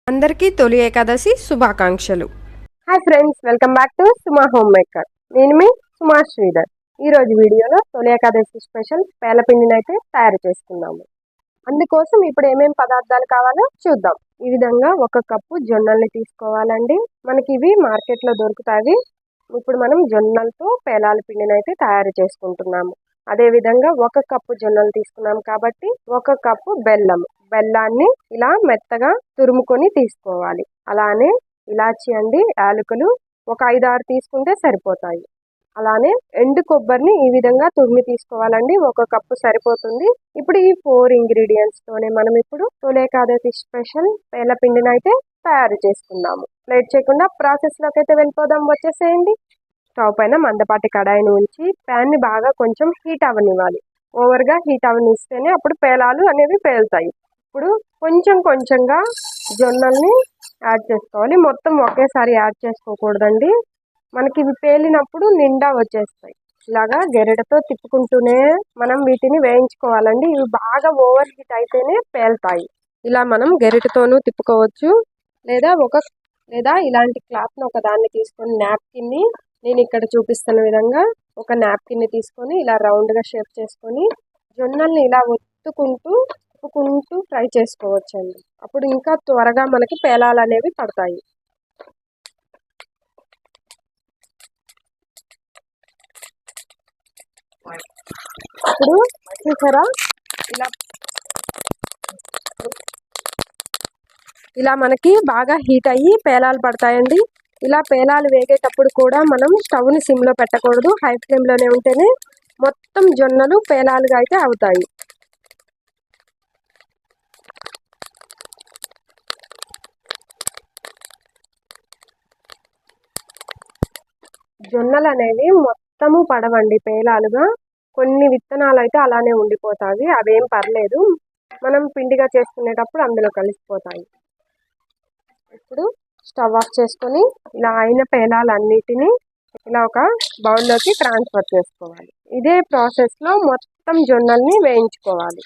అందరికీ తొలి ఏకాదశి శుభాకాంక్షలు. Hi friends, welcome back to Suma home maker. నేను మీ సుమా శ్రీధర్. ఈ రోజు వీడియోలో తొలి ఏకాదశి స్పెషల్ పేలపిండిని అయితే తయారు చేసుకుందాము. అందుకోసం ఇప్పుడు ఏమేమి పదార్థాలు కావాలో చూద్దాం. ఈ విధంగా 1 కప్పు జొన్నల్ని తీసుకోవాలండి. మనకి ఇవి మార్కెట్లో దొరుకుతాయి. ఇప్పుడు మనం జొన్నలతో పేలాల పిండిని అయితే తయారు చేసుకుంటున్నాము. అదే విధంగా 1 కప్పు జొన్నలు తీసుకున్నాం కాబట్టి 1 కప్పు బెల్లాన్ని ఇలా మెత్తగా తురుముకొని తీసుకోవాలి. అలానే ఇలాచి అండి, యాలకులు ఒక 5-6 తీసుకుంటే సరిపోతాయి. అలానే ఎండు కొబ్బరిని ఈ విధంగా తురిమి తీసుకోవాలండి. 1 కప్పు సరిపోతుంది. ఇప్పుడు ఈ 4 ఇంగ్రీడియంట్స్ తోనే మనం ఇప్పుడు తొలి ఏకాదశి స్పెషల్ పేలపిండిని అయితే తయారు చేసుకుందాము. లేట్ చేయకుండా ప్రాసెస్ లోకి అయితే వెళ్ళిపోదాం. వచ్చేసేయండి. స్టవ్ పైన మందపాటి కడాయిని ఉంచి ప్యాన్ని బాగా కొంచెం హీట్ అవ్వనివ్వాలి. ఓవర్గా హీట్ అవ్వనిస్తేనే అప్పుడు పేలాలు అనేవి పేలుతాయి. ఇప్పుడు కొంచెం కొంచెంగా జొన్నల్ని యాడ్ చేసుకోవాలి. మొత్తం ఒకేసారి యాడ్ చేసుకోకూడదండి. మనకి ఇవి పేలినప్పుడు నిండా వచ్చేస్తాయి. ఇలాగా గెరెటతో తిప్పుకుంటూనే మనం వీటిని వేయించుకోవాలండి. ఇవి బాగా ఓవర్ హీట్ అయితేనే పేలుతాయి. ఇలా మనం గెరెటతోనూ తిప్పుకోవచ్చు, లేదా ఇలాంటి క్లాత్ను ఒక దాన్ని తీసుకొని నాప్కిన్ని, నేను ఇక్కడ చూపిస్తున్న విధంగా ఒక నాప్కిన్ని తీసుకొని ఇలా రౌండ్గా షేప్ చేసుకొని జొన్నల్ని ఇలా తిప్పుకుంటూ ఫ్రై చేసుకోవచ్చండి. అప్పుడు ఇంకా త్వరగా మనకి పేలాలు అనేవి పడతాయి. ఇప్పుడు చూసారా, ఇలా మనకి బాగా హీట్ అయ్యి పేలాలు పడతాయండి. ఇలా పేలాలు వేగేటప్పుడు కూడా మనం స్టవ్ని సిమ్లో పెట్టకూడదు. హై ఫ్లేమ్లోనే ఉంటేనే మొత్తం జొన్నలు పేలాలుగా అయితే అవుతాయి. జొన్నలు అనేవి మొత్తము పడవండి పేలాలుగా. కొన్ని విత్తనాలు అయితే అలానే ఉండిపోతాయి. అవేం పర్లేదు, మనం పిండిగా చేసుకునేటప్పుడు అందులో కలిసిపోతాయి. ఇప్పుడు స్టవ్ ఆఫ్ చేసుకొని ఇలా అయిన పేలాలన్నిటినీ ఇలా ఒక బౌల్లోకి ట్రాన్స్ఫర్ చేసుకోవాలి. ఇదే ప్రాసెస్లో మొత్తం జొన్నల్ని వేయించుకోవాలి.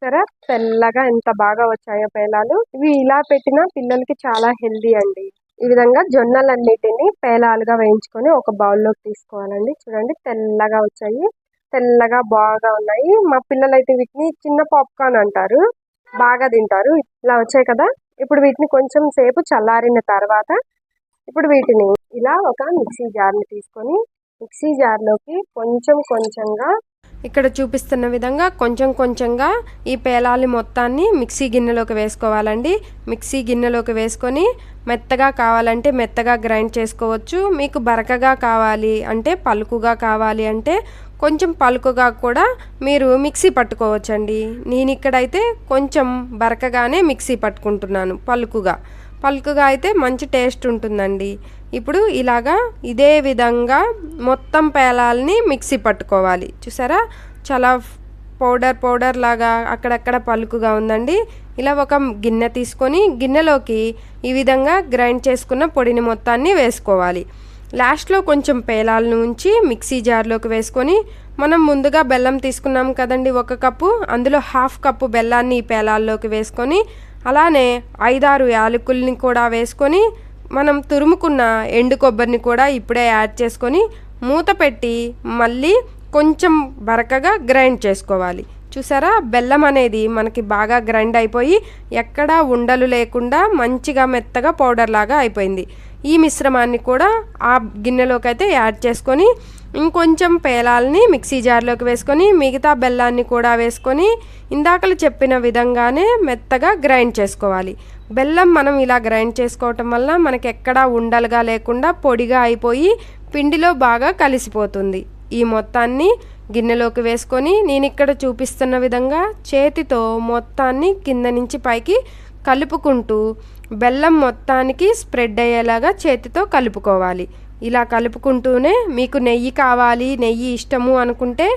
సరే, తెల్లగా ఎంత బాగా వచ్చాయో పేలాలు. ఇవి ఇలా పెట్టినా పిల్లలకి చాలా హెల్దీ అండి. ఈ విధంగా జొన్నలన్నిటిని పేలాలుగా వేయించుకొని ఒక బౌల్లోకి తీసుకోవాలండి. చూడండి, తెల్లగా వచ్చాయి, తెల్లగా బాగా ఉన్నాయి. మా పిల్లలైతే వీటిని చిన్న పాప్కార్న్ అంటారు, బాగా తింటారు. ఇలా వచ్చాయి కదా. ఇప్పుడు వీటిని కొంచెం సేపు చల్లారిన తర్వాత ఇప్పుడు వీటిని ఇలా ఒక మిక్సీ జార్ని తీసుకొని మిక్సీ జార్లోకి కొంచెం కొంచెంగా, ఇక్కడ చూపిస్తున్న విధంగా కొంచెం కొంచెంగా ఈ పేలాలి మొత్తాన్ని మిక్సీ గిన్నెలోకి వేసుకోవాలండి. మిక్సీ గిన్నెలోకి వేసుకొని మెత్తగా కావాలంటే మెత్తగా గ్రైండ్ చేసుకోవచ్చు. మీకు బరకగా కావాలి అంటే, పలుకుగా కావాలి అంటే కొంచెం పలుకుగా కూడా మీరు మిక్సీ పట్టుకోవచ్చండి. నేను ఇక్కడైతే కొంచెం బరకగానే మిక్సీ పట్టుకుంటున్నాను. పలుకుగా అయితే మంచి టేస్ట్ ఉంటుందండి. ఇప్పుడు ఇలాగా ఇదే విధంగా మొత్తం పేలాలని మిక్సీ పట్టుకోవాలి. చూసారా, చాలా పౌడర్ లాగా అక్కడక్కడ పలుకుగా ఉందండి. ఇలా ఒక గిన్నె తీసుకొని గిన్నెలోకి ఈ విధంగా గ్రైండ్ చేసుకున్న పొడిని మొత్తాన్ని వేసుకోవాలి. లాస్ట్లో కొంచెం పేలాలను ఉంచి మిక్సీ జార్లోకి వేసుకొని, మనం ముందుగా బెల్లం తీసుకున్నాం కదండి 1 కప్పు, అందులో 1/2 కప్పు బెల్లాన్ని ఈ పేలాల్లోకి వేసుకొని, అలానే 5-6 యాలకుల్ని కూడా వేసుకొని, మనం తురుముకున్న ఎండు కొబ్బరిని కూడా ఇప్పుడే యాడ్ చేసుకొని మూత పెట్టి మళ్ళీ కొంచెం బరకగా గ్రైండ్ చేసుకోవాలి. చూసారా, బెల్లం అనేది మనకి బాగా గ్రైండ్ అయిపోయి ఎక్కడా ఉండలు లేకుండా మంచిగా మెత్తగా పౌడర్ లాగా అయిపోయింది. ఈ మిశ్రమాన్ని కూడా ఆ గిన్నెలోకి అయితే యాడ్ చేసుకొని ఇంకొంచెం పేలాలని మిక్సీ జార్లోకి వేసుకొని మిగతా బెల్లాన్ని కూడా వేసుకొని ఇందాకలు చెప్పిన విధంగానే మెత్తగా గ్రైండ్ చేసుకోవాలి. బెల్లం మనం ఇలా గ్రైండ్ చేసుకోవటం వల్ల మనకి ఎక్కడా ఉండలుగా లేకుండా పొడిగా అయిపోయి పిండిలో బాగా కలిసిపోతుంది. ఈ మొత్తాన్ని గిన్నెలోకి వేసుకొని నేను ఇక్కడ చూపిస్తున్న విధంగా చేతితో మొత్తాన్ని కింద నుంచి పైకి కలుపుకుంటూ బెల్లం మొత్తానికి స్ప్రెడ్ అయ్యేలాగా చేతితో కలుపుకోవాలి. ఇలా కలుపుకుంటూనే మీకు నెయ్యి కావాలి, నెయ్యి ఇష్టము అనుకుంటే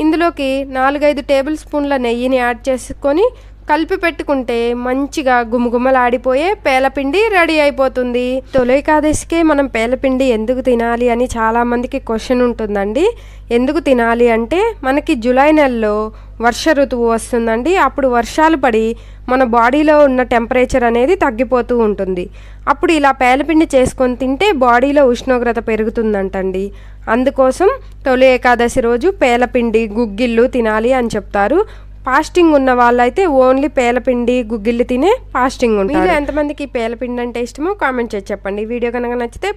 ఇందులోకి 4-5 టేబుల్ స్పూన్ల నెయ్యిని యాడ్ చేసుకొని కలిపి పెట్టుకుంటే మంచిగా గుమగుమలాడిపోయే పేలపిండి రెడీ అయిపోతుంది. తొలి ఏకాదశికే మనం పేలపిండి ఎందుకు తినాలి అని చాలామందికి క్వశ్చన్ ఉంటుందండి. ఎందుకు తినాలి అంటే మనకి జూలై నెలలో వర్ష ఋతువు వస్తుందండి. అప్పుడు వర్షాలు పడి మన బాడీలో ఉన్న టెంపరేచర్ అనేది తగ్గిపోతూ ఉంటుంది. అప్పుడు ఇలా పేలపిండి చేసుకొని తింటే బాడీలో ఉష్ణోగ్రత పెరుగుతుందంటండి. అందుకోసం తొలి ఏకాదశి రోజు పేలపిండి గుగ్గిళ్ళు తినాలి అని చెప్తారు. ఫాస్టింగ్ ఉన్న వాళ్ళైతే ఓన్లీ పేలపిండి గుగ్గిళ్ళు తినే ఫాస్టింగ్ ఉంటారు. ఎంతమందికి పేలపిండి అంటే ఇష్టమో కామెంట్ చేసి చెప్పండి. వీడియో కనుక నచ్చితే